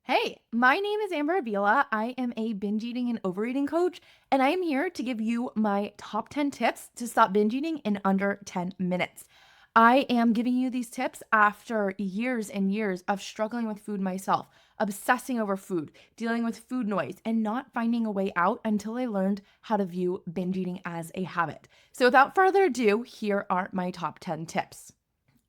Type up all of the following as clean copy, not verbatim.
Hey, my name is Amber Avila. I am a binge eating and overeating coach, and I am here to give you my top 10 tips to stop binge eating in under 10 minutes. I am giving you these tips after years and years of struggling with food myself, obsessing over food, dealing with food noise, and not finding a way out until I learned how to view binge eating as a habit. So, without further ado, here are my top 10 tips.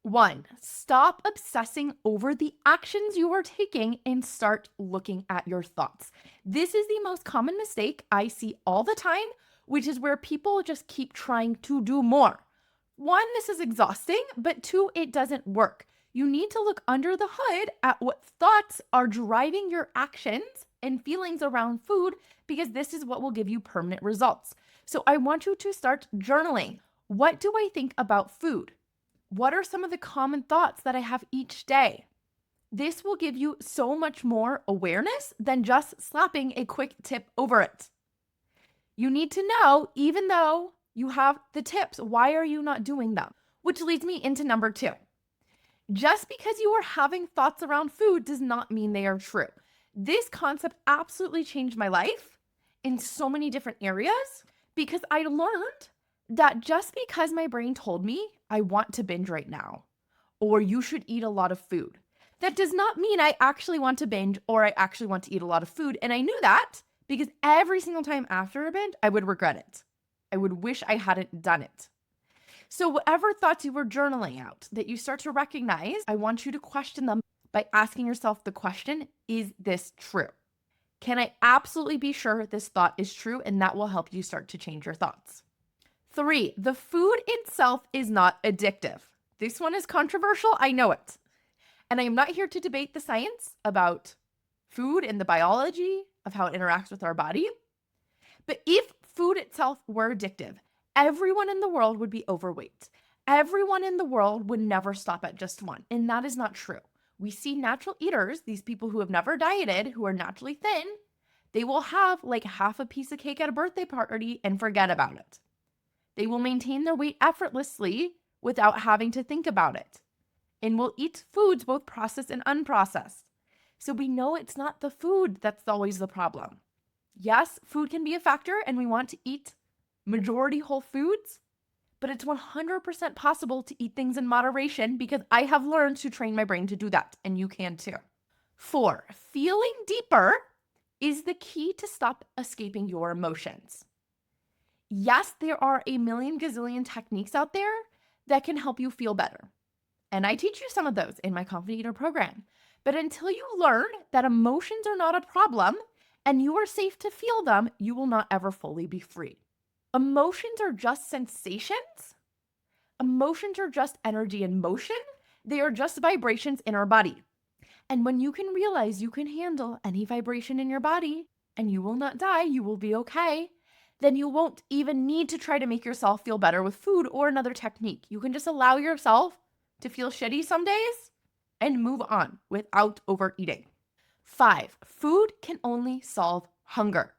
1, stop obsessing over the actions you are taking and start looking at your thoughts. This is the most common mistake I see all the time, which is where people just keep trying to do more. 1, this is exhausting, but 2, it doesn't work. You need to look under the hood at what thoughts are driving your actions and feelings around food because this is what will give you permanent results. So I want you to start journaling. What do I think about food? What are some of the common thoughts that I have each day? This will give you so much more awareness than just slapping a quick tip over it. You need to know, even though you have the tips, why are you not doing them? Which leads me into number 2. Just because you are having thoughts around food does not mean they are true. This concept absolutely changed my life in so many different areas because I learned that just because my brain told me I want to binge right now, or you should eat a lot of food, that does not mean I actually want to binge or I actually want to eat a lot of food. And I knew that because every single time after a binge, I would regret it. I would wish I hadn't done it. So whatever thoughts you were journaling out that you start to recognize, I want you to question them by asking yourself the question, is this true? Can I absolutely be sure this thought is true? And that will help you start to change your thoughts. 3, the food itself is not addictive. This one is controversial, I know it. And I am not here to debate the science about food and the biology of how it interacts with our body. But if food itself were addictive, everyone in the world would be overweight. Everyone in the world would never stop at just one. And that is not true. We see natural eaters, these people who have never dieted, who are naturally thin, they will have like half a piece of cake at a birthday party and forget about it. They will maintain their weight effortlessly without having to think about it, and will eat foods both processed and unprocessed. So we know it's not the food that's always the problem. Yes, food can be a factor and we want to eat majority whole foods, but it's 100% possible to eat things in moderation because I have learned to train my brain to do that, and you can too. 4, feeling deeper is the key to stop escaping your emotions. Yes, there are a million gazillion techniques out there that can help you feel better. And I teach you some of those in my Confident Eater program. But until you learn that emotions are not a problem and you are safe to feel them, you will not ever fully be free. Emotions are just sensations. Emotions are just energy in motion. They are just vibrations in our body. And when you can realize you can handle any vibration in your body and you will not die, you will be okay, then you won't even need to try to make yourself feel better with food or another technique. You can just allow yourself to feel shitty some days and move on without overeating. 5, food can only solve hunger.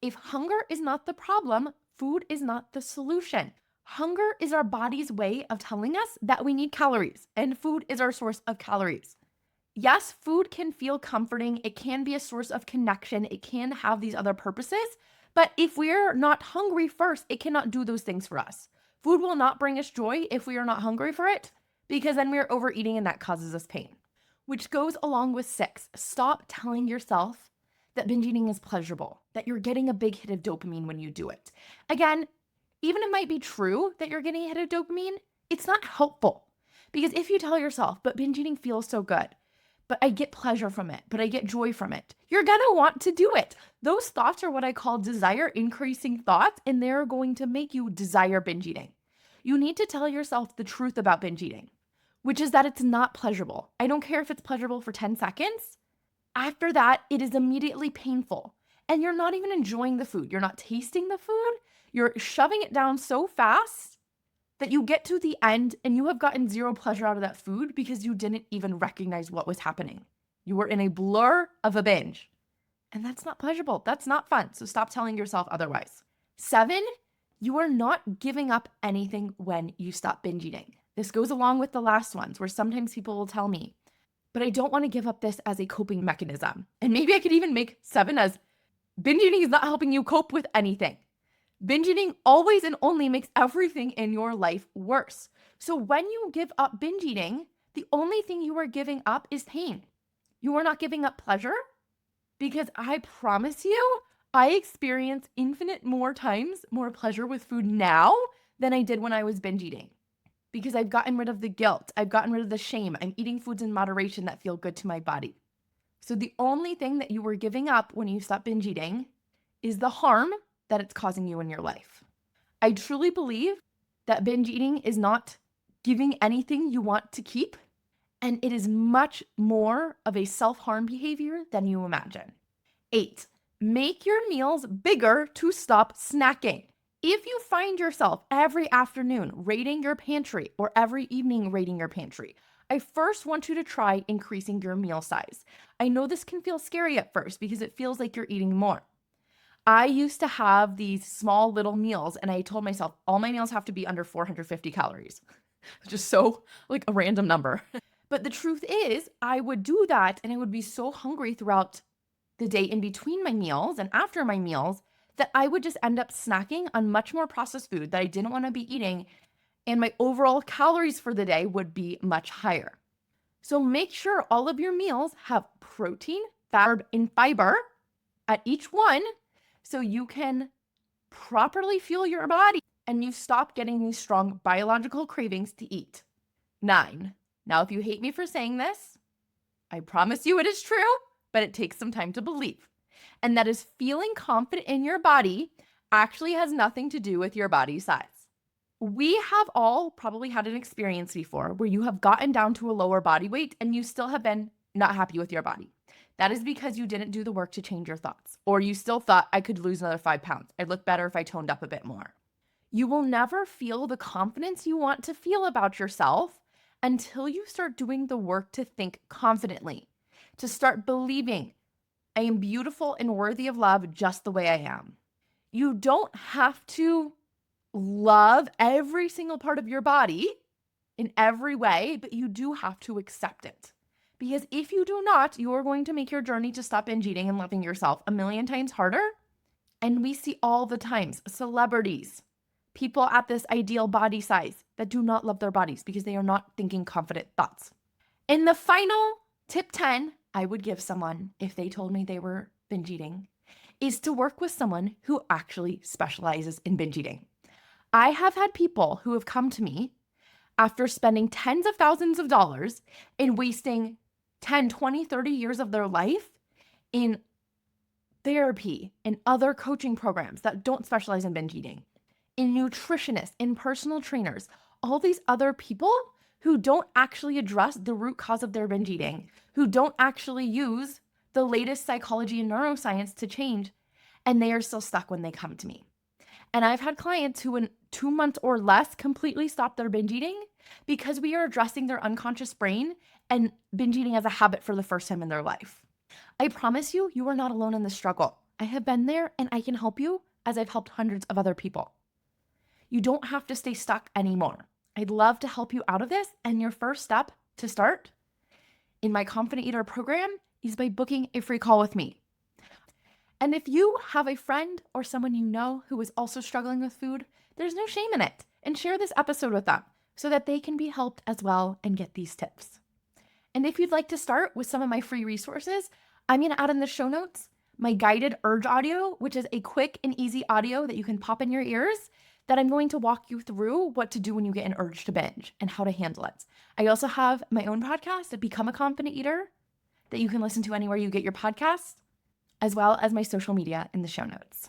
If hunger is not the problem, food is not the solution. Hunger is our body's way of telling us that we need calories, and food is our source of calories. Yes, food can feel comforting. It can be a source of connection. It can have these other purposes. But if we're not hungry first, it cannot do those things for us. Food will not bring us joy if we are not hungry for it, because then we're overeating and that causes us pain. Which goes along with 6, stop telling yourself that binge eating is pleasurable, that you're getting a big hit of dopamine when you do it. Again, even it might be true that you're getting a hit of dopamine, it's not helpful. Because if you tell yourself, but binge eating feels so good, but I get pleasure from it, but I get joy from it, you're gonna want to do it. Those thoughts are what I call desire increasing thoughts, and they're going to make you desire binge eating. You need to tell yourself the truth about binge eating, which is that it's not pleasurable. I don't care if it's pleasurable for 10 seconds. After that, it is immediately painful. And you're not even enjoying the food. You're not tasting the food. You're shoving it down so fast that you get to the end and you have gotten zero pleasure out of that food because you didn't even recognize what was happening. You were in a blur of a binge. And that's not pleasurable. That's not fun. So stop telling yourself otherwise. 7, you are not giving up anything when you stop binge eating. This goes along with the last ones where sometimes people will tell me, but I don't want to give up this as a coping mechanism. And maybe I could even make 7 as binge eating is not helping you cope with anything. Binge eating always and only makes everything in your life worse. So when you give up binge eating, the only thing you are giving up is pain. You are not giving up pleasure, because I promise you, I experience infinite more times more pleasure with food now than I did when I was binge eating. Because I've gotten rid of the guilt. I've gotten rid of the shame. I'm eating foods in moderation that feel good to my body. So the only thing that you were giving up when you stop binge eating is the harm that it's causing you in your life. I truly believe that binge eating is not giving anything you want to keep, and it is much more of a self-harm behavior than you imagine. 8, make your meals bigger to stop snacking. If you find yourself every afternoon raiding your pantry or every evening raiding your pantry, I first want you to try increasing your meal size. I know this can feel scary at first because it feels like you're eating more. I used to have these small little meals, and I told myself all my meals have to be under 450 calories. Just so like a random number. But the truth is, I would do that and I would be so hungry throughout the day in between my meals and after my meals that I would just end up snacking on much more processed food that I didn't want to be eating, and my overall calories for the day would be much higher. So make sure all of your meals have protein, fat, and fiber at each one so you can properly fuel your body and you stop getting these strong biological cravings to eat. 9. Now, if you hate me for saying this, I promise you it is true, but it takes some time to believe. And that is feeling confident in your body actually has nothing to do with your body size. We have all probably had an experience before where you have gotten down to a lower body weight and you still have been not happy with your body. That is because you didn't do the work to change your thoughts, or you still thought I could lose another 5 pounds. I'd look better if I toned up a bit more. You will never feel the confidence you want to feel about yourself until you start doing the work to think confidently, to start believing I am beautiful and worthy of love just the way I am. You don't have to love every single part of your body in every way, but you do have to accept it. Because if you do not, you are going to make your journey to stop binge eating and loving yourself a million times harder. And we see all the times celebrities, people at this ideal body size that do not love their bodies because they are not thinking confident thoughts. In the final tip 10, I would give someone if they told me they were binge eating is to work with someone who actually specializes in binge eating. I have had people who have come to me after spending tens of thousands of dollars and wasting 10, 20, 30 years of their life in therapy and other coaching programs that don't specialize in binge eating, in nutritionists, in personal trainers, all these other people who don't actually address the root cause of their binge eating, who don't actually use the latest psychology and neuroscience to change, and they are still stuck when they come to me. And I've had clients who in 2 months or less completely stop their binge eating because we are addressing their unconscious brain and binge eating as a habit for the first time in their life. I promise you, you are not alone in the struggle. I have been there and I can help you as I've helped hundreds of other people. You don't have to stay stuck anymore. I'd love to help you out of this, and your first step to start in my Confident Eater program is by booking a free call with me. And if you have a friend or someone you know who is also struggling with food, there's no shame in it, and share this episode with them so that they can be helped as well and get these tips. And if you'd like to start with some of my free resources, I'm going to add in the show notes my guided urge audio, which is a quick and easy audio that you can pop in your ears that I'm going to walk you through what to do when you get an urge to binge and how to handle it. I also have my own podcast, Become a Confident Eater, that you can listen to anywhere you get your podcasts, as well as my social media in the show notes.